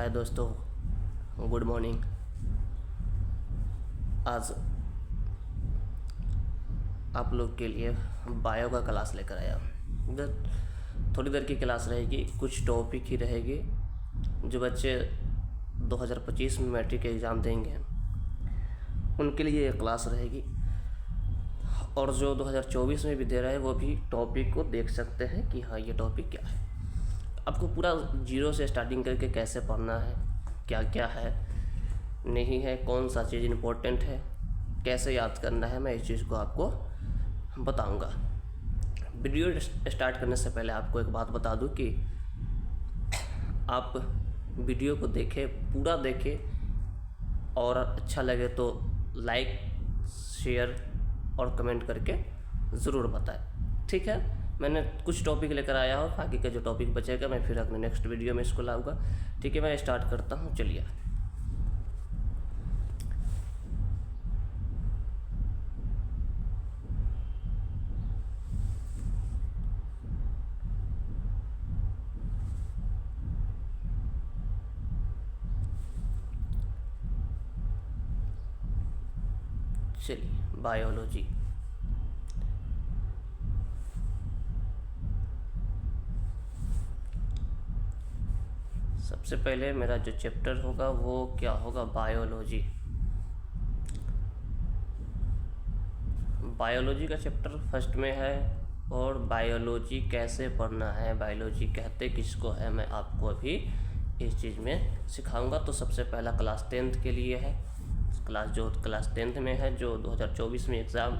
हाय दोस्तों, good morning. आज आप लोग के लिए बायो का क्लास लेकर आया। थोड़ी देर की क्लास रहेगी, कुछ टॉपिक ही रहेगी। जो बच्चे 2025 में मैट्रिक एग्ज़ाम देंगे उनके लिए ये क्लास रहेगी, और जो 2024 में भी दे रहे हैं वो भी टॉपिक को देख सकते हैं कि हाँ ये टॉपिक क्या है। आपको पूरा जीरो से स्टार्टिंग करके कैसे पढ़ना है, क्या क्या है नहीं है, कौन सा चीज़ इम्पोर्टेंट है, कैसे याद करना है, मैं इस चीज़ को आपको बताऊंगा। वीडियो स्टार्ट करने से पहले आपको एक बात बता दूं कि आप वीडियो को देखें, पूरा देखें, और अच्छा लगे तो लाइक, शेयर और कमेंट करके ज़रूर बताएं। ठीक है, मैंने कुछ टॉपिक लेकर आया हूँ, बाकी का जो टॉपिक बचेगा मैं फिर अपने नेक्स्ट वीडियो में इसको लाऊंगा। ठीक है, मैं स्टार्ट करता हूँ। चलिए, बायोलॉजी। सबसे पहले मेरा जो चैप्टर होगा वो क्या होगा, बायोलॉजी। बायोलॉजी का चैप्टर फर्स्ट में है, और बायोलॉजी कैसे पढ़ना है, बायोलॉजी कहते किसको है, मैं आपको अभी इस चीज़ में सिखाऊंगा। तो सबसे पहला क्लास 10th के लिए है। क्लास 10th में है, जो 2024 में एग्ज़ाम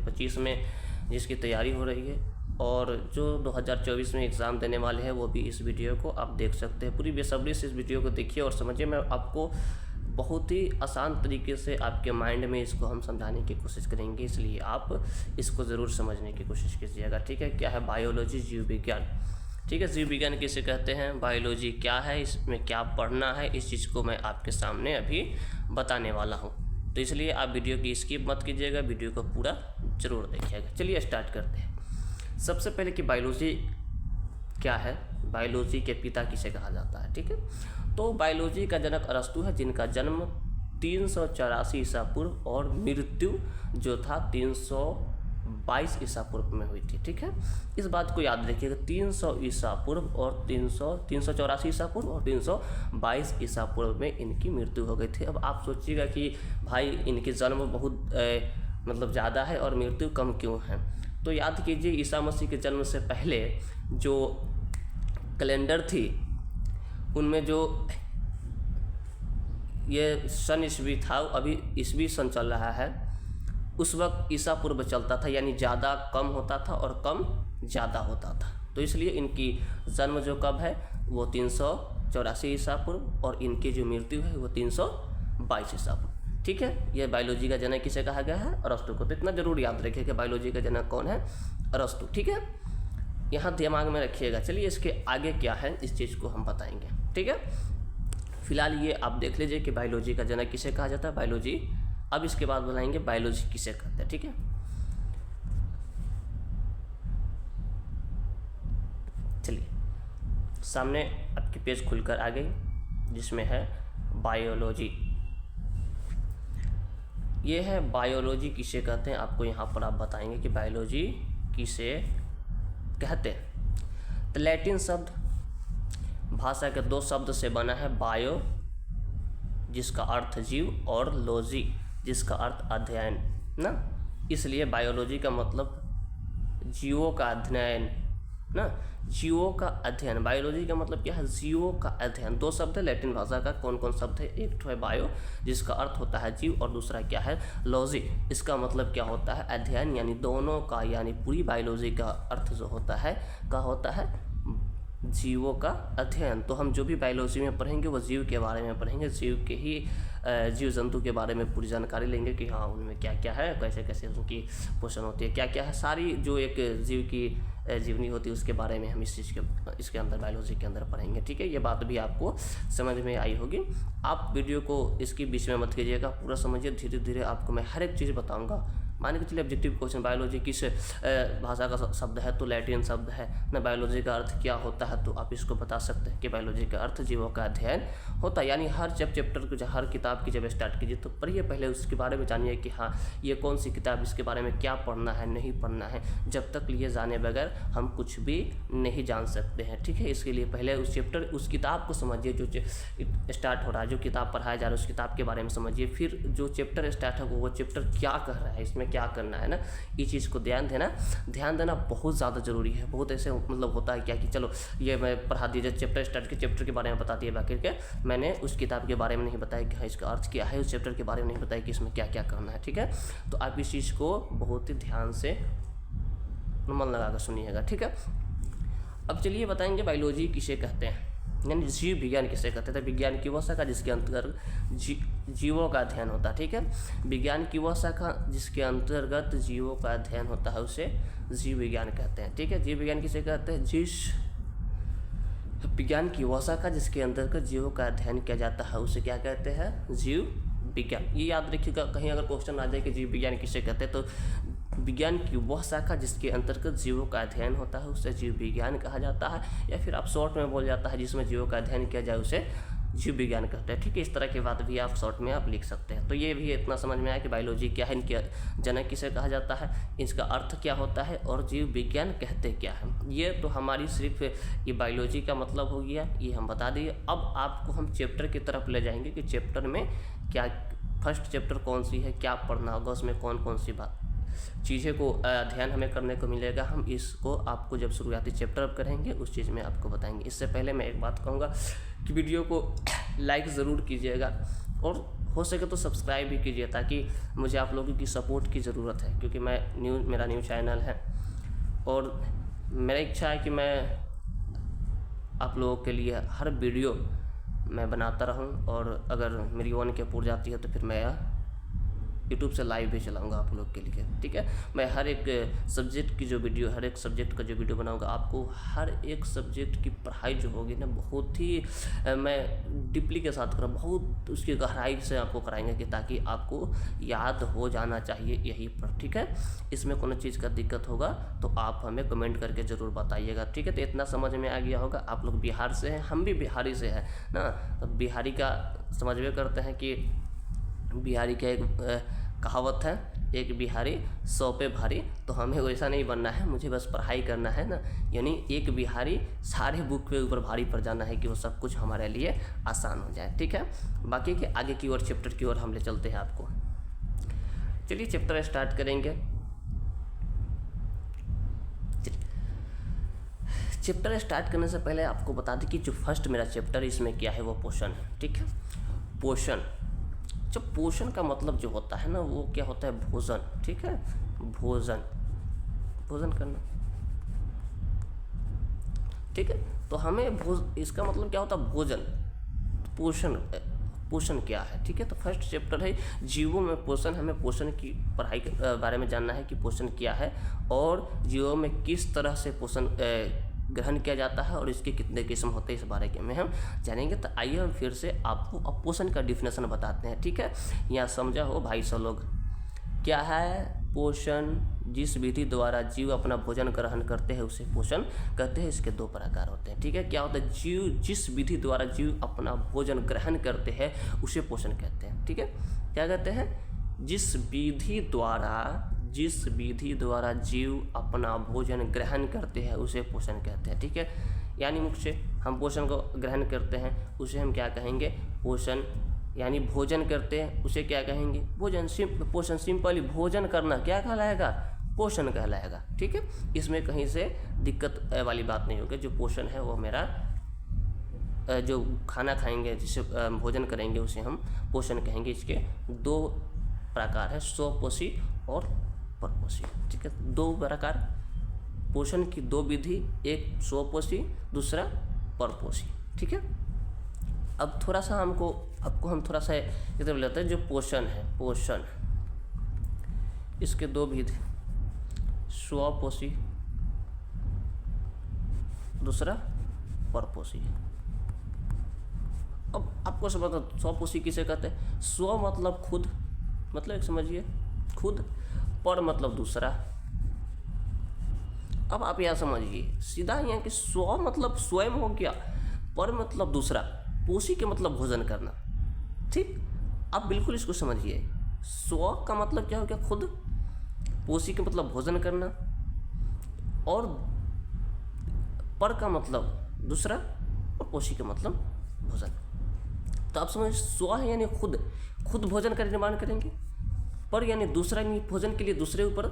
25 में जिसकी तैयारी हो रही है, और जो 2024 में एग्ज़ाम देने वाले हैं वो भी इस वीडियो को आप देख सकते हैं। पूरी बेसब्री से इस वीडियो को देखिए और समझिए। मैं आपको बहुत ही आसान तरीके से आपके माइंड में इसको हम समझाने की कोशिश करेंगे, इसलिए आप इसको ज़रूर समझने की कोशिश कीजिएगा। ठीक है, क्या है बायोलॉजी? जीव विज्ञान। ठीक है, जीव विज्ञान किसे कहते हैं, बायोलॉजी क्या है, इसमें क्या पढ़ना है, इस चीज़ को मैं आपके सामने अभी बताने वाला हूँ। तो इसलिए आप वीडियो की स्किप मत कीजिएगा, वीडियो को पूरा ज़रूर देखिएगा। चलिए स्टार्ट करते हैं। सबसे पहले कि बायोलॉजी क्या है, बायोलॉजी के पिता किसे कहा जाता है। ठीक है, तो बायोलॉजी का जनक अरस्तु है, जिनका जन्म 384 ईसा पूर्व और मृत्यु जो था 322 ईसा पूर्व में हुई थी। ठीक है, इस बात को याद रखिएगा, 300 ईसा पूर्व और 384 ईसा पूर्व और 322 ईसा पूर्व में इनकी मृत्यु हो गई थी। अब आप सोचिएगा कि भाई इनके जन्म बहुत मतलब ज़्यादा है और मृत्यु कम क्यों है। तो याद कीजिए, ईसा मसीह के जन्म से पहले जो कैलेंडर थी उनमें जो ये सन ईस्वी था, अभी ईस्वी सन चल रहा है, उस वक्त ईसा पूर्व चलता था, यानी ज़्यादा कम होता था और कम ज़्यादा होता था। तो इसलिए इनकी जन्म जो कब है वो 384 ईसा पूर्व, और इनकी जो मृत्यु है वो 322 ईसा पूर्व। ठीक है, यह बायोलॉजी का जनक किसे कहा गया है, अरस्तु को। तो इतना जरूर याद रखिए कि बायोलॉजी का जनक कौन है, अरस्तु। ठीक है, यहाँ दिमाग में रखिएगा। चलिए इसके आगे क्या है इस चीज़ को हम बताएंगे। ठीक है, फिलहाल ये आप देख लीजिए कि बायोलॉजी का जनक किसे कहा जाता है, बायोलॉजी। अब इसके बाद बताएंगे बायोलॉजी किसे कहते हैं। ठीक है, चलिए सामने आपके पेज खुलकर आ गई, जिसमें है बायोलॉजी। ये है बायोलॉजी किसे कहते हैं, आपको यहाँ पर आप बताएंगे कि बायोलॉजी किसे कहते हैं। तो लैटिन शब्द भाषा के 2 शब्द से बना है, बायो जिसका अर्थ जीव और लॉजी जिसका अर्थ अध्ययन ना। इसलिए बायोलॉजी का मतलब जीवों का अध्ययन ना, जीवों का अध्ययन। बायोलॉजी का मतलब क्या है, जीवों का अध्ययन। 2 शब्द है लैटिन भाषा का। कौन कौन शब्द है, एक तो है बायो जिसका अर्थ होता है जीव, और दूसरा क्या है, लॉजी। इसका मतलब क्या होता है, अध्ययन। यानी दोनों का, यानी पूरी बायोलॉजी का अर्थ जो होता है क्या होता है, जीवों का अध्ययन। तो हम जो भी बायोलॉजी में पढ़ेंगे वो जीव के बारे में पढ़ेंगे, जीव के ही जीव जंतु के बारे में पूरी जानकारी लेंगे कि हाँ उनमें क्या क्या है, कैसे कैसे उनकी पोषण होती है, क्या क्या है, सारी जो एक जीव की जीवनी होती है उसके बारे में हम इस चीज़ के इसके अंदर बायोलॉजी के अंदर पढ़ेंगे। ठीक है, ये बात भी आपको समझ में आई होगी। आप वीडियो को इसके बीच में मत कीजिएगा, पूरा समझिए। धीरे धीरे आपको मैं हर एक चीज़ बताऊँगा, मान के चलिए ऑब्जेक्टिव क्वेश्चन, बायोलॉजी किस भाषा का शब्द है, तो लैटिन शब्द है ना। बायोलॉजी का अर्थ क्या होता है, तो आप इसको बता सकते हैं कि बायोलॉजी का अर्थ जीवों का अध्ययन होता है। यानी हर जब चैप्टर को, हर किताब की जब स्टार्ट कीजिए तो पढ़िए पहले उसके बारे में जानिए कि हाँ ये कौन सी किताब, इसके बारे में क्या पढ़ना है नहीं पढ़ना है। जब तक लिए जाने बगैर हम कुछ भी नहीं जान सकते हैं, ठीक है। इसके लिए पहले उस चैप्टर, उस किताब को समझिए जो स्टार्ट हो रहा है, जो किताब पढ़ाया जा रहा है उस किताब के बारे में समझिए। फिर जो चैप्टर स्टार्ट है वो चैप्टर क्या कह रहा है, इसमें क्या करना है ना, ये चीज़ को ध्यान देना बहुत ज़्यादा ज़रूरी है। बहुत ऐसे मतलब होता है क्या कि चलो ये मैं पढ़ा दिया, जब चैप्टर स्टार्ट के चैप्टर के बारे में बता दिया, बाकी के मैंने उस किताब के बारे में नहीं बताया कि हाँ इसका अर्थ क्या है, उस चैप्टर के बारे में नहीं बताया कि इसमें क्या क्या करना है, ठीक है। तो आप इस चीज़ को बहुत ही ध्यान से मन लगा कर सुनिएगा, ठीक है। अब चलिए बताएंगे बायोलॉजी किसे कहते हैं, यानी जीव विज्ञान किसे कहते हैं। विज्ञान की वह शाखा जिसके अंतर्गत जीवों का अध्ययन होता है, ठीक है। विज्ञान की वह शाखा जिसके अंतर्गत जीवों का अध्ययन होता है उसे जीव विज्ञान कहते हैं, ठीक है। जीव विज्ञान किसे कहते हैं, जिस विज्ञान की वह शाखा जिसके अंतर्गत जीवों का अध्ययन किया जाता है उसे क्या कहते हैं, जीव विज्ञान। ये याद रखिएगा, कहीं अगर क्वेश्चन आ जाए कि जीव विज्ञान किसे कहते हैं, तो विज्ञान की वह शाखा जिसके अंतर्गत जीवों का अध्ययन होता है उसे जीव विज्ञान कहा जाता है, या फिर आप शॉर्ट में बोल जाता है जिसमें जीवों का अध्ययन किया जाए उसे जीव विज्ञान कहते हैं, ठीक है। इस तरह की बात भी आप शॉर्ट में आप लिख सकते हैं। तो ये भी इतना समझ में आया कि बायोलॉजी क्या है, इनके जनक किसे कहा जाता है, इसका अर्थ क्या होता है और जीव विज्ञान कहते क्या है। ये तो हमारी सिर्फ ये बायोलॉजी का मतलब हो गया, ये हम बता दिए। अब आपको हम चैप्टर की तरफ ले जाएंगे कि चैप्टर में क्या, फर्स्ट चैप्टर कौन सी है, क्या पढ़ना होगा, उसमें कौन कौन सी बात चीज़ें को अध्ययन हमें करने को मिलेगा। हम इसको आपको जब शुरुआती चैप्टर अप करेंगे उस चीज़ में आपको बताएंगे। इससे पहले मैं एक बात कहूँगा कि वीडियो को लाइक ज़रूर कीजिएगा और हो सके तो सब्सक्राइब भी कीजिए, ताकि मुझे आप लोगों की सपोर्ट की ज़रूरत है, क्योंकि मेरा न्यू चैनल है और मेरा इच्छा है कि मैं आप लोगों के लिए हर वीडियो मैं बनाता रहूं, और अगर मेरी 1K पूरी जाती है तो फिर मैं यूट्यूब से लाइव भी चलाऊंगा आप लोग के लिए, ठीक है। मैं हर एक सब्जेक्ट की जो वीडियो, हर एक सब्जेक्ट का जो वीडियो बनाऊंगा, आपको हर एक सब्जेक्ट की पढ़ाई जो होगी ना बहुत ही मैं डीपली के साथ करूँ, बहुत उसकी गहराई से आपको कराएंगे कि ताकि आपको याद हो जाना चाहिए यही पर, ठीक है। इसमें कोनो चीज़ का दिक्कत होगा तो आप हमें कमेंट करके ज़रूर बताइएगा, ठीक है। तो इतना समझ में आ गया होगा। आप लोग बिहार से हैं, हम भी बिहारी से हैं ना, तो बिहारी का समझ में करते हैं कि बिहारी का एक कहावत है, एक बिहारी 100 पे भारी। तो हमें वैसा नहीं बनना है, मुझे बस पढ़ाई करना है ना, यानी एक बिहारी सारे बुक के ऊपर भारी पड़ जाना है कि वो सब कुछ हमारे लिए आसान हो जाए, ठीक है। बाकी के आगे की ओर, चैप्टर की ओर हम ले चलते हैं आपको। चलिए चैप्टर स्टार्ट करेंगे। चैप्टर स्टार्ट करने से पहले आपको बता दें कि जो फर्स्ट मेरा चैप्टर इसमें क्या है, वो पोषण है, ठीक है। पोषण, जब पोषण का मतलब जो होता है ना वो क्या होता है, भोजन, ठीक है। भोजन करना, ठीक है। तो हमें इसका मतलब क्या होता है, भोजन। पोषण क्या है, ठीक है। तो फर्स्ट चैप्टर है जीवों में पोषण। हमें पोषण की पढ़ाई के बारे में जानना है कि पोषण क्या है और जीवों में किस तरह से पोषण ग्रहण किया जाता है और इसके कितने किस्म होते हैं, इस बारे में हम जानेंगे। तो आइए हम फिर से आपको अब पोषण का डिफिनेशन बताते हैं, ठीक है। यहाँ समझा हो भाई सब लोग, क्या है पोषण, जिस विधि द्वारा जीव अपना भोजन ग्रहण करते हैं उसे पोषण कहते हैं। इसके 2 प्रकार होते हैं, ठीक है। क्या होता है, जीव, जिस विधि द्वारा जीव अपना भोजन ग्रहण करते हैं उसे पोषण कहते हैं, ठीक है। क्या कहते हैं, जिस विधि द्वारा जीव अपना भोजन ग्रहण करते हैं उसे पोषण कहते हैं, ठीक है। यानी मुख्य से हम पोषण को ग्रहण करते हैं उसे हम क्या कहेंगे, पोषण। यानी भोजन करते हैं उसे क्या कहेंगे, भोजन। पोषण सिंपली भोजन करना क्या कहलाएगा, पोषण कहलाएगा, ठीक है। इसमें कहीं से दिक्कत वाली बात नहीं होगी। जो पोषण है वो मेरा जो खाना खाएंगे, जिसे भोजन करेंगे उसे हम पोषण कहेंगे। इसके 2 प्रकार है, स्वपोषी और परपोषी, ठीक है। 2 प्रकार पोषण की, 2 विधि, एक स्वपोषी, दूसरा परपोषी, ठीक है। अब थोड़ा सा आपको हम थोड़ा सा ये तो लेते हैं। जो पोषण है, पोषण, इसके 2 विधि, स्वपोषी, दूसरा परपोषी। अब आपको समझना स्वपोषी किसे कहते हैं। स्व मतलब खुद, मतलब एक समझिए खुद, पर मतलब दूसरा। अब आप यहाँ समझिए सीधा यहाँ कि स्व मतलब स्वयं हो गया, पर मतलब दूसरा, पोषी के मतलब भोजन करना। ठीक, आप बिल्कुल इसको समझिए। स्व का मतलब क्या हो गया? खुद। पोषी के मतलब भोजन करना, और पर का मतलब दूसरा, और पोषी का मतलब भोजन। तो आप समझ, स्व है यानी खुद, खुद भोजन का निर्माण करेंगे, पर यानी दूसरा, यानी भोजन के लिए दूसरे ऊपर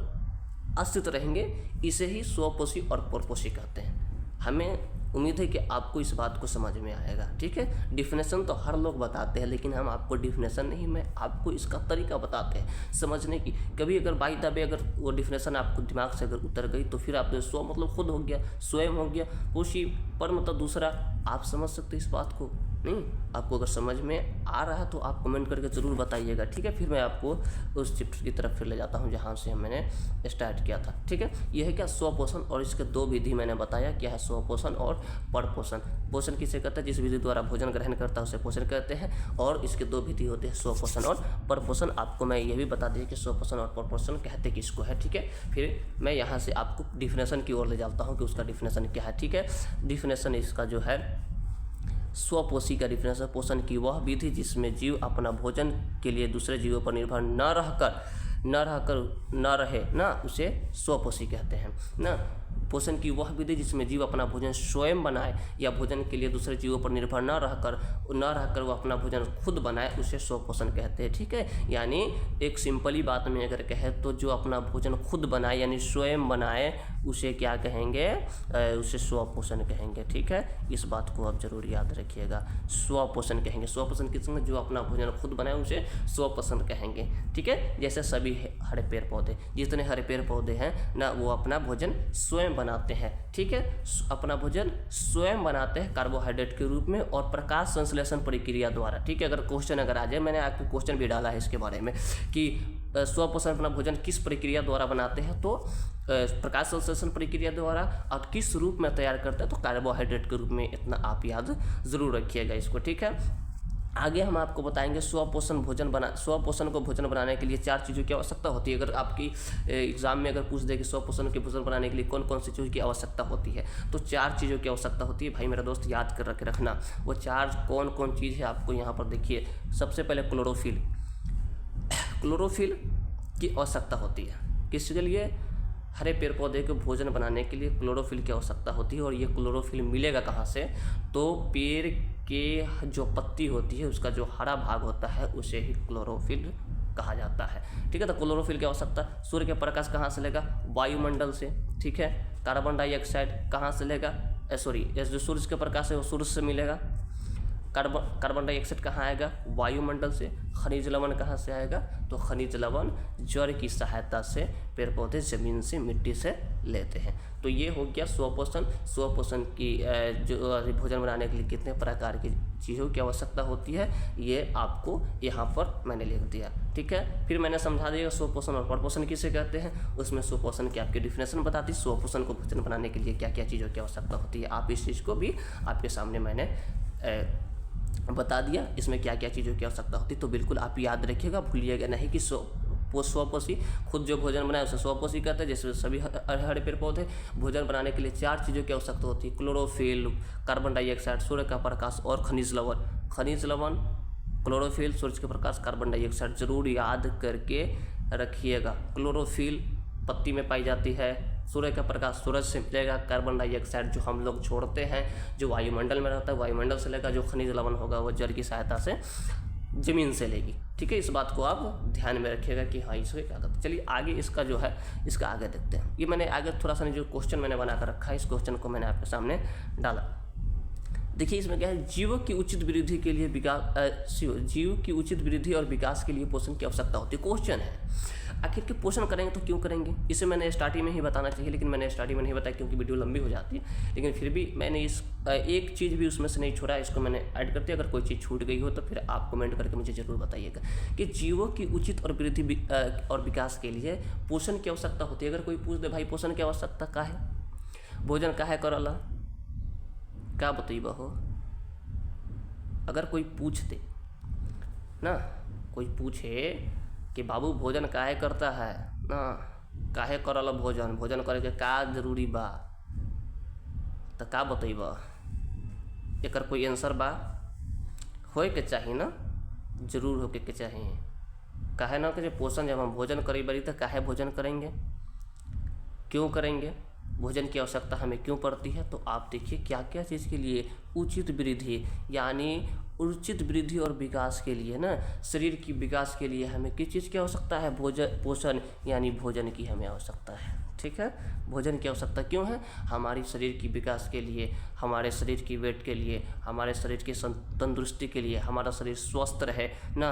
आश्रित रहेंगे। इसे ही स्वपोषी और परपोषी कहते हैं। हमें उम्मीद है कि आपको इस बात को समझ में आएगा। ठीक है, डिफिनेशन तो हर लोग बताते हैं, लेकिन हम आपको डिफिनेशन नहीं, मैं आपको इसका तरीका बताते हैं समझने की। कभी अगर बाई द वे अगर वो डिफिनेशन आपको दिमाग से अगर उतर गई तो फिर आप स्व मतलब खुद हो गया, स्वयं हो गया, पोषी पर मतलब दूसरा। आप समझ सकते इस बात को? नहीं, आपको अगर समझ में आ रहा है तो आप कमेंट करके ज़रूर बताइएगा। ठीक है, फिर मैं आपको उस चैप्टर की तरफ फिर ले जाता हूँ जहाँ से मैंने स्टार्ट किया था। ठीक है, यह है क्या? स्वपोषण, और इसके दो विधि मैंने बताया क्या है, स्वपोषण और परपोषण। पोषण किसे कहते हैं? जिस विधि द्वारा भोजन ग्रहण करता है उसे पोषण कहते हैं, और इसके दो विधि होते हैं, स्वपोषण और परपोषण। आपको मैं ये भी बता दिया कि स्वपोषण और परपोषण कहते किसको है। ठीक है, फिर मैं यहाँ से आपको डिफिनेशन की ओर ले जाता हूँ कि उसका डिफिनेशन क्या है। ठीक है, डिफिनेशन इसका जो है, स्वपोषी का डिफिनेशन, पोषण की वह विधि जिसमें जीव अपना भोजन के लिए दूसरे जीवों पर निर्भर न रहे ना, उसे स्वपोषी कहते हैं ना। पोषण की वह विधि जिसमें जीव अपना भोजन स्वयं बनाए या भोजन के लिए दूसरे जीवों पर निर्भर न रहकर वह अपना भोजन खुद बनाए, उसे स्वपोषण कहते हैं। ठीक है, यानी एक सिंपली बात में अगर कहे तो जो अपना भोजन खुद बनाए यानी स्वयं बनाए उसे क्या कहेंगे? उसे स्वपोषण कहेंगे। ठीक है, इस बात को आप जरूर याद रखिएगा, स्वपोषण कहेंगे। स्वपोषण किसमें? जो अपना भोजन खुद बनाए उसे स्वपोषण कहेंगे। ठीक है, जैसे सभी हरे पेड़ पौधे, जितने हरे पेड़ पौधे हैं ना, वो अपना भोजन स्वयं बनाते हैं। ठीक है, अपना भोजन स्वयं बनाते हैं कार्बोहाइड्रेट के रूप में और प्रकाश संश्लेषण प्रक्रिया द्वारा। ठीक है, अगर क्वेश्चन अगर आ जाए, मैंने आपको क्वेश्चन भी डाला है इसके बारे में कि स्वपोषण अपना भोजन किस प्रक्रिया द्वारा बनाते हैं, तो प्रकाश संश्लेषण प्रक्रिया द्वारा, और किस रूप में तैयार करते हैं तो कार्बोहाइड्रेट के रूप में। इतना आप याद जरूर रखिएगा इसको। ठीक है, आगे हम आपको बताएंगे स्वपोषण को भोजन बनाने के लिए 4 चीज़ों की आवश्यकता होती है। अगर आपकी एग्जाम में अगर पूछ दे कि स्वपोषण के भोजन बनाने के लिए कौन कौन सी चीज़ों की आवश्यकता होती है, तो 4 चीज़ों की आवश्यकता होती है। भाई मेरा दोस्त याद कर रखना, वो 4 कौन कौन चीज़ है आपको यहाँ पर देखिए। सबसे पहले क्लोरोफिल की आवश्यकता होती है। किसके लिए? हरे पेड़ पौधे के भोजन बनाने के लिए क्लोरोफिल की आवश्यकता होती है। और ये क्लोरोफिल मिलेगा कहाँ से? तो पेड़ के जो पत्ती होती है उसका जो हरा भाग होता है उसे ही क्लोरोफिल कहा जाता है। ठीक है, तो क्लोरोफिल की आवश्यकता। सूर्य के प्रकाश कहाँ से लेगा? वायुमंडल से। ठीक है, कार्बन डाइऑक्साइड कहाँ से लेगा? जो सूर्य के प्रकाश है वो सूर्य से मिलेगा। कार्बन डाइऑक्साइड कहाँ आएगा? वायुमंडल से। खनिज लवण कहाँ से आएगा? तो खनिज लवण जड़ की सहायता से पेड़ पौधे जमीन से, मिट्टी से लेते हैं। तो ये हो गया स्वपोषण की जो भोजन बनाने के लिए कितने प्रकार की चीज़ों की आवश्यकता होती है, ये आपको यहाँ पर मैंने लिख दिया। ठीक है, फिर मैंने समझा दिया स्वपोषण और परपोषण किसे कहते हैं। उसमें स्वपोषण की आपकी डिफिनेशन बता दी, स्वपोषण को भोजन बनाने के लिए क्या क्या चीज़ों की आवश्यकता होती है। आप इस चीज़ को भी आपके सामने मैंने बता दिया, इसमें क्या क्या चीज़ों की आवश्यकता होती है। तो बिल्कुल आप याद रखिएगा, भूलिएगा नहीं कि स्वपोषी खुद जो भोजन बनाए उसे स्वपोषी कहते हैं। जैसे सभी हरे पेड़ पौधे भोजन बनाने के लिए 4 चीज़ों की आवश्यकता होती है: क्लोरोफिल, कार्बन डाइऑक्साइड, सूर्य का प्रकाश और खनिज लवण। क्लोरोफिल, सूर्य का प्रकाश, कार्बन डाइऑक्साइड जरूर याद करके रखिएगा। क्लोरोफिल पत्ती में पाई जाती है, सूर्य का प्रकाश सूरज से मिलेगा, कार्बन डाइऑक्साइड जो हम लोग छोड़ते हैं जो वायुमंडल में रहता है वायुमंडल से लेगा, जो खनिज लवण होगा वो जल की सहायता से जमीन से लेगी। ठीक है, इस बात को आप ध्यान में रखिएगा कि हाँ इसको क्या करते हैं। चलिए आगे इसका जो है इसका आगे देखते हैं। ये मैंने आगे थोड़ा सा जो क्वेश्चन मैंने बना कर रखा है, इस क्वेश्चन को मैंने आपके सामने डाला। देखिए इसमें क्या है, जीव की उचित वृद्धि और विकास के लिए पोषण की आवश्यकता होती है। क्वेश्चन है आखिर के पोषण करेंगे तो क्यों करेंगे, इसे मैंने स्टार्टिंग में ही बताना चाहिए, लेकिन मैंने स्टार्टिंग में नहीं बताया क्योंकि वीडियो लंबी हो जाती है। लेकिन फिर भी मैंने इस एक चीज़ भी उसमें से नहीं छोड़ा, इसको मैंने ऐड करते। अगर कोई चीज़ छूट गई हो तो फिर आप कमेंट करके मुझे ज़रूर बताइएगा कि जीवों की उचित और वृद्धि और विकास के लिए पोषण की आवश्यकता होती है। अगर कोई पूछ दे भाई पोषण की आवश्यकता का है, भोजन काहे करला, क्या बताइबा हो। अगर कोई पूछ दे ना, कोई पूछे कि बाबू भोजन काहे करता है, ना काहे करल भोजन, भोजन करे के का जरूरी बा, तो का बतैबा, एकर कोई आंसर बा? होए के चाही ना, जरूर होके के चाहिए। काहे ना कि जो पोषण, जब हम भोजन करी बड़ी तो काहे भोजन करेंगे, क्यों करेंगे, भोजन की आवश्यकता हमें क्यों पड़ती है? तो आप देखिए क्या क्या चीज़ के लिए, उचित वृद्धि, यानी उचित वृद्धि और विकास के लिए ना, शरीर की विकास के लिए हमें किस चीज़ की आवश्यकता है? भोजन, पोषण यानी भोजन की हमें आवश्यकता है। ठीक है, भोजन की आवश्यकता क्यों है? हमारी शरीर की विकास के लिए, हमारे शरीर की वेट के लिए, हमारे शरीर की तंदुरुस्ती के लिए, हमारा शरीर स्वस्थ रहे ना,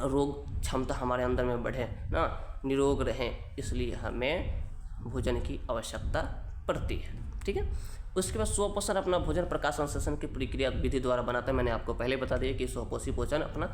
रोग क्षमता हमारे अंदर में बढ़े ना, निरोग रहें, इसलिए हमें भोजन की आवश्यकता पड़ती है। ठीक है, उसके बाद स्वपोषण अपना भोजन प्रकाश संश्लेषण की प्रक्रिया विधि द्वारा बनाते हैं। मैंने आपको पहले बता दिया कि स्वपोषी भोजन अपना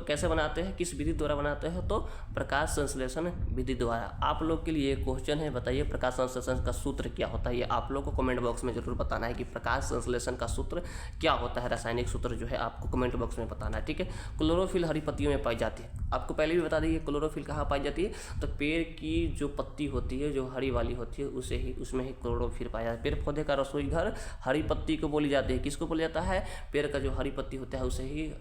कैसे बनाते हैं, किस विधि द्वारा बनाते हैं, तो प्रकाश संश्लेषण विधि द्वारा। आप लोग के लिए एक क्वेश्चन है, बताइए प्रकाश संश्लेषण का सूत्र क्या होता है? ये आप लोग को कमेंट बॉक्स में जरूर बताना है कि प्रकाश संश्लेषण का सूत्र क्या होता है। रासायनिक सूत्र जो है आपको कमेंट बॉक्स में बताना है। ठीक है, क्लोरोफिल हरी पत्तियों में पाई जाती है। आपको पहले भी बता दी क्लोरोफिल कहाँ पाई जाती है, तो पेड़ की जो पत्ती होती है, जो हरी वाली होती है, उसमें ही क्लोरोफिल पाया जाता है। पेड़ पौधे का रसोई घर हरी पत्ती को बोली जाती है। किसको बोला जाता है? पेड़ का जो हरी पत्ती होता है उसे ही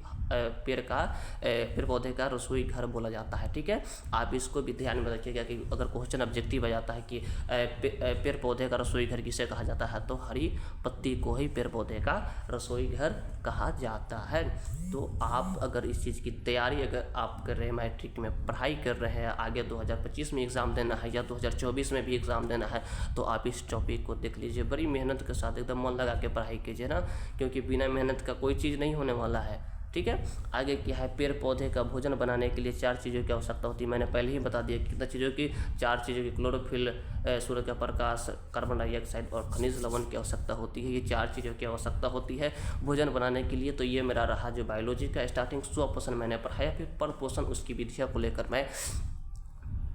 पेड़ पौधे का रसोई घर बोला जाता है। ठीक है, आप इसको भी ध्यान में रखिएगा कि अगर क्वेश्चन ऑब्जेक्टिव आ जाता है कि पेड़ पौधे का रसोई घर किसे कहा जाता है, तो हरी पत्ती को ही पेड़ पौधे का रसोई घर कहा जाता है। तो आप अगर इस चीज़ की तैयारी अगर आप कर रहे हैं, मैट्रिक में पढ़ाई कर रहे हैं, आगे 2025 में एग्ज़ाम देना है या 2024 में भी एग्ज़ाम देना है, तो आप इस टॉपिक को देख लीजिए, बड़ी मेहनत के साथ एकदम मन लगा के पढ़ाई कीजिए ना, क्योंकि बिना मेहनत का कोई चीज़ नहीं होने वाला है। ठीक है, आगे क्या है, पेड़ पौधे का भोजन बनाने के लिए 4 चीज़ों की आवश्यकता होती है। मैंने पहले ही बता दिया कितना चीज़ों की, 4 चीज़ों की, क्लोरोफिल, सूर्य का प्रकाश, कार्बन डाइऑक्साइड और खनिज लवण की आवश्यकता होती है। ये 4 चीज़ों की आवश्यकता होती है भोजन बनाने के लिए। तो ये मेरा रहा जो बायोलॉजी का स्टार्टिंग स्वपोषण मैंने पढ़ाया, फिर पर पोषण उसकी विधियों को लेकर मैं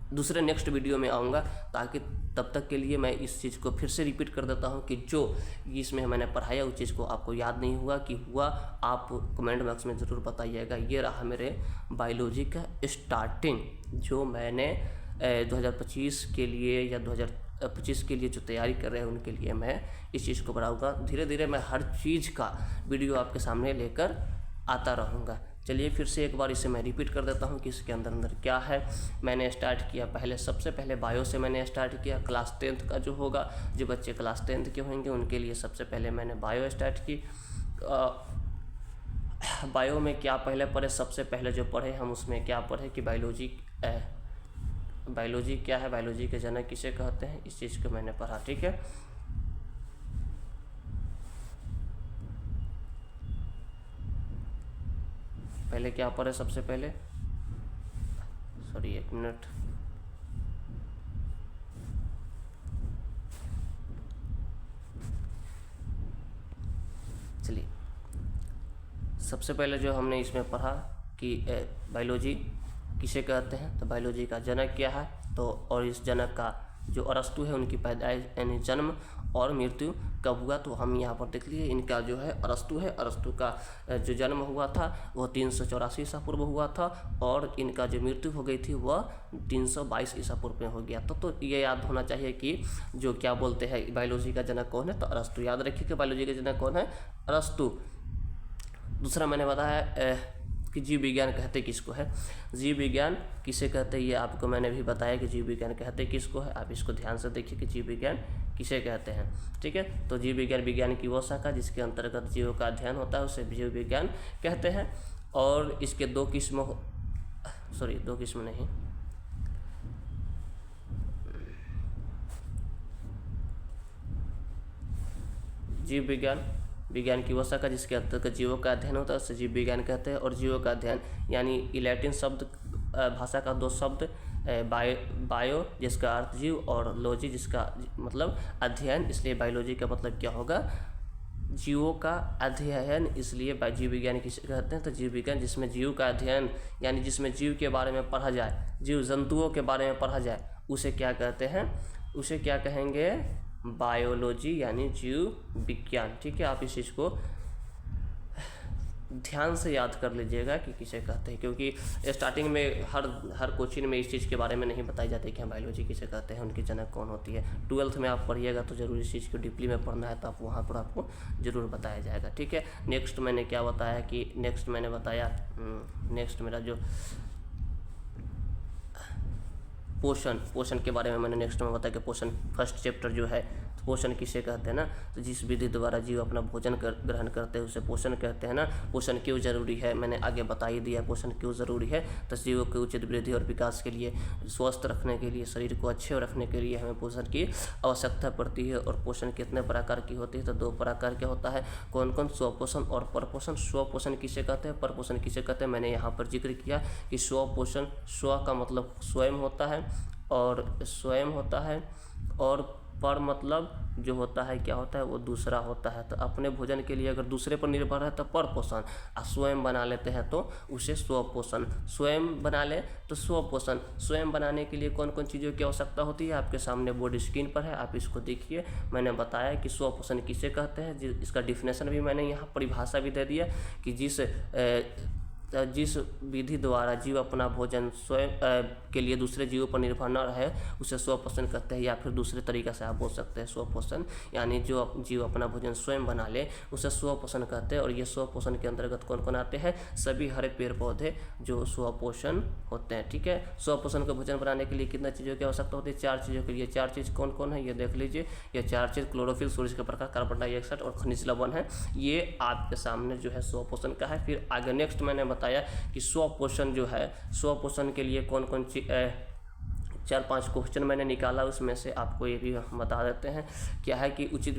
दूसरे नेक्स्ट वीडियो में आऊँगा, ताकि तब तक के लिए मैं इस चीज़ को फिर से रिपीट कर देता हूँ कि जो इसमें मैंने पढ़ाया उस चीज़ को आपको याद नहीं हुआ कि हुआ, आप कमेंट बॉक्स में ज़रूर बताइएगा। ये रहा मेरे बायोलॉजी का स्टार्टिंग, जो मैंने 2025 के लिए या 2025 के लिए जो तैयारी कर रहे हैं उनके लिए मैं इस चीज़ को बढ़ाऊँगा। धीरे धीरे मैं हर चीज़ का वीडियो आपके सामने लेकर आता रहूँगा। चलिए फिर से एक बार इसे मैं रिपीट कर देता हूँ कि इसके अंदर क्या है। मैंने स्टार्ट किया सबसे पहले बायो से मैंने स्टार्ट किया। क्लास 10th का जो होगा, जो बच्चे क्लास 10th के होंगे उनके लिए सबसे पहले मैंने बायो स्टार्ट की। बायो में क्या पहले पढ़े, सबसे पहले जो पढ़े हम उसमें क्या पढ़े कि बायोलॉजी क्या है, बायोलॉजी के जनक किसे कहते हैं, इस चीज़ को मैंने पढ़ा। ठीक है, पहले क्या पढ़े, सबसे पहले, सॉरी एक मिनट, चलिए सबसे पहले जो हमने इसमें पढ़ा कि बायोलॉजी किसे कहते हैं, तो बायोलॉजी का जनक क्या है, तो और इस जनक का जो अरस्तु है उनकी पैदाइश यानी जन्म और मृत्यु कब हुआ, तो हम यहाँ पर देख लिए। इनका जो है अरस्तु है, अरस्तु का जो जन्म हुआ था वह 384 ईसा पूर्व हुआ था, और इनका जो मृत्यु हो गई थी वह 322 ईसा पूर्व में हो गया। तो ये याद होना चाहिए कि जो क्या बोलते हैं बायोलॉजी का जनक कौन है, तो अरस्तु। याद रखिए कि बायोलॉजी का जनक कौन है, अरस्तु। दूसरा मैंने बताया कि जीव विज्ञान कहते किसको है, जीव विज्ञान किसे कहते हैं, ये आपको मैंने भी बताया कि जीव विज्ञान कहते किसको है। आप इसको ध्यान से देखिए कि जीव विज्ञान किसे कहते हैं। ठीक है, तो जीव विज्ञान विज्ञान की वो शाखा जिसके अंतर्गत जीवों का अध्ययन होता है उसे जीव विज्ञान कहते हैं। और इसके दो किस्म नहीं, जीव विज्ञान की वो शाखा जिसके अंतर्गत जीवों का अध्ययन होता है उसे जीव विज्ञान कहते हैं। और जीवों का अध्ययन यानी लैटिन शब्द भाषा का 2 शब्द, बायो जिसका अर्थ जीव और लॉजी जिसका मतलब अध्ययन, इसलिए बायोलॉजी का मतलब क्या होगा, जीवों का अध्ययन। इसलिए जीव विज्ञान किसे कहते हैं, तो जीव विज्ञान जिसमें जीव का अध्ययन यानी जिसमें जीव के बारे में पढ़ा जाए, जीव जंतुओं के बारे में पढ़ा जाए, उसे क्या कहते हैं, उसे क्या कहेंगे, बायोलॉजी यानी जीव विज्ञान। ठीक है, आप इस चीज़ को ध्यान से याद कर लीजिएगा कि किसे कहते हैं, क्योंकि स्टार्टिंग में हर क्वेश्चन में इस चीज़ के बारे में नहीं बताई जाती कि बायोलॉजी किसे कहते हैं, उनकी जनक कौन होती है। 12th में आप पढ़िएगा तो जरूर इस चीज़ को डीपली में पढ़ना है, तो आप वहाँ पर आपको ज़रूर बताया जाएगा, ठीक है। नेक्स्ट मैंने क्या बताया कि नेक्स्ट मेरा जो पोषण के बारे में मैंने नेक्स्ट में बताया कि पोषण फर्स्ट चैप्टर जो है, पोषण किसे कहते हैं ना, तो जिस विधि द्वारा जीव अपना भोजन ग्रहण करते हैं उसे पोषण कहते हैं ना। पोषण क्यों जरूरी है मैंने आगे बता ही दिया, पोषण क्यों ज़रूरी है। तो जीवों के उचित वृद्धि और विकास के लिए, स्वस्थ रखने के लिए, शरीर को अच्छे रखने के लिए हमें पोषण की आवश्यकता पड़ती है। और पोषण कितने प्रकार की होती है, तो 2 प्रकार के होता है। कौन कौन? स्वपोषण और परपोषण। स्वपोषण किसे कहते हैं, परपोषण किसे कहते हैं, मैंने यहाँ पर जिक्र किया कि स्वपोषण, स्व का मतलब स्वयं होता है और पर मतलब जो होता है क्या होता है, वो दूसरा होता है। तो अपने भोजन के लिए अगर दूसरे पर निर्भर है तो पर पोषण, और स्वयं बना लेते हैं तो उसे स्वपोषण। स्वयं बना ले तो स्वपोषण। स्वयं बनाने के लिए कौन कौन चीज़ों की आवश्यकता होती है, आपके सामने बोर्ड स्क्रीन पर है, आप इसको देखिए। मैंने बताया कि स्वपोषण किसे कहते हैं, इसका डिफिनेशन भी मैंने यहाँ परिभाषा भी दे दिया कि जिस विधि द्वारा जीव अपना भोजन स्वयं के लिए दूसरे जीवों पर निर्भर न रहे उसे स्वपोषण कहते हैं। या फिर दूसरे तरीके से आप बोल सकते हैं स्वपोषण, यानी जो जीव अपना भोजन स्वयं बना ले उसे स्वपोषण कहते हैं। और ये स्वपोषण के अंतर्गत कौन कौन आते हैं, सभी हरे पेड़ पौधे जो स्वपोषण होते हैं, ठीक है। स्वपोषण का भोजन बनाने के लिए कितना चीज़ों की आवश्यकता होती है, 4 चीज़ों के लिए। 4 चीज़ कौन कौन है ये देख लीजिए। ये 4 चीज़ क्लोरोफिल, सूरज का प्रकाश, कार्बन डाइऑक्साइड और खनिज लवण है। ये आपके सामने जो है स्वपोषण का है। फिर आगे नेक्स्ट मैंने बताया कि स्वपोषण जो है, स्वपोषण के लिए कौन कौन 4-5 क्वेश्चन मैंने निकाला, उसमें से आपको ये भी हम बता देते हैं। क्या है कि उचित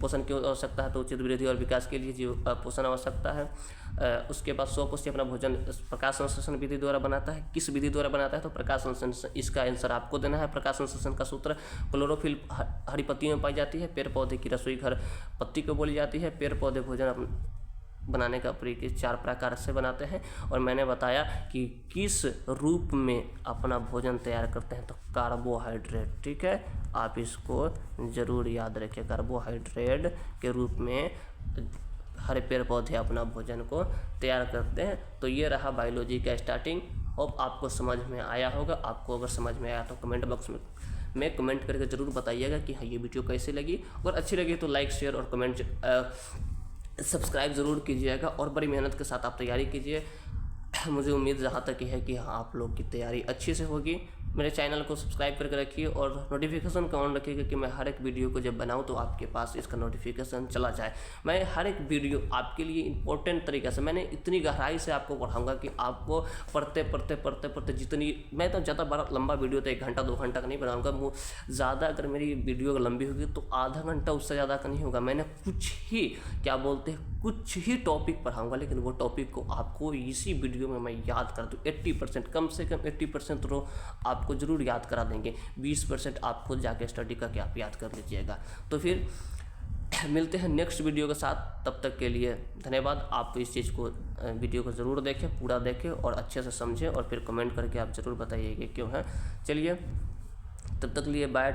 पोषण की आवश्यकता है, तो उचित वृद्धि और विकास के लिए जीव पोषण आवश्यकता है। उसके बाद स्वपोषी अपना भोजन प्रकाश संश्लेषण विधि द्वारा बनाता है। किस विधि द्वारा बनाता है, तो प्रकाश संश्लेषण। इसका आंसर आपको देना है। प्रकाश संश्लेषण का सूत्र, क्लोरोफिल हरी पत्तियों में पाई जाती है, पेड़ पौधे की रसोई घर पत्ती को बोली जाती है। पेड़ पौधे भोजन बनाने का प्रक्रिया 4 प्रकार से बनाते हैं। और मैंने बताया कि किस रूप में अपना भोजन तैयार करते हैं, तो कार्बोहाइड्रेट, ठीक है। आप इसको ज़रूर याद रखें, कार्बोहाइड्रेट के रूप में हरे पेड़ पौधे अपना भोजन को तैयार करते हैं। तो ये रहा बायोलॉजी का स्टार्टिंग। होप आपको समझ में आया होगा। आपको अगर समझ में आया तो कमेंट बॉक्स में कमेंट करके ज़रूर बताइएगा कि हाँ ये वीडियो कैसी लगी। और अच्छी लगी तो लाइक, शेयर और कमेंट सब्सक्राइब ज़रूर कीजिएगा। और बड़ी मेहनत के साथ आप तैयारी कीजिए। मुझे उम्मीद जहाँ तक है कि हाँ आप लोग की तैयारी अच्छी से होगी। मेरे चैनल को सब्सक्राइब करके रखिए और नोटिफिकेशन का ऑन रखिएगा कि मैं हर एक वीडियो को जब बनाऊं तो आपके पास इसका नोटिफिकेशन चला जाए। मैं हर एक वीडियो आपके लिए इंपॉर्टेंट तरीके से, मैंने इतनी गहराई से आपको पढ़ाऊंगा कि आपको पढ़ते जितनी, मैं तो ज़्यादा बड़ा लंबा वीडियो तो 1 घंटा 2 घंटा का नहीं बनाऊँगा। वो ज़्यादा अगर मेरी वीडियो लंबी होगी तो आधा घंटा, उससे ज़्यादा का नहीं होगा। मैंने कुछ ही टॉपिक पढ़ाऊँगा, लेकिन वो टॉपिक को आपको इसी वीडियो में मैं याद कर दूँ। 80%, कम से कम 80% तो आपको जरूर याद करा देंगे। 20% आप खुद जाके स्टडी करके आप याद कर लीजिएगा। तो फिर मिलते हैं नेक्स्ट वीडियो के साथ। तब तक के लिए धन्यवाद। आप इस चीज़ को, वीडियो को ज़रूर देखें, पूरा देखें और अच्छे से समझें और फिर कमेंट करके आप ज़रूर बताइएगा क्यों है। चलिए तब तक लिए बाय।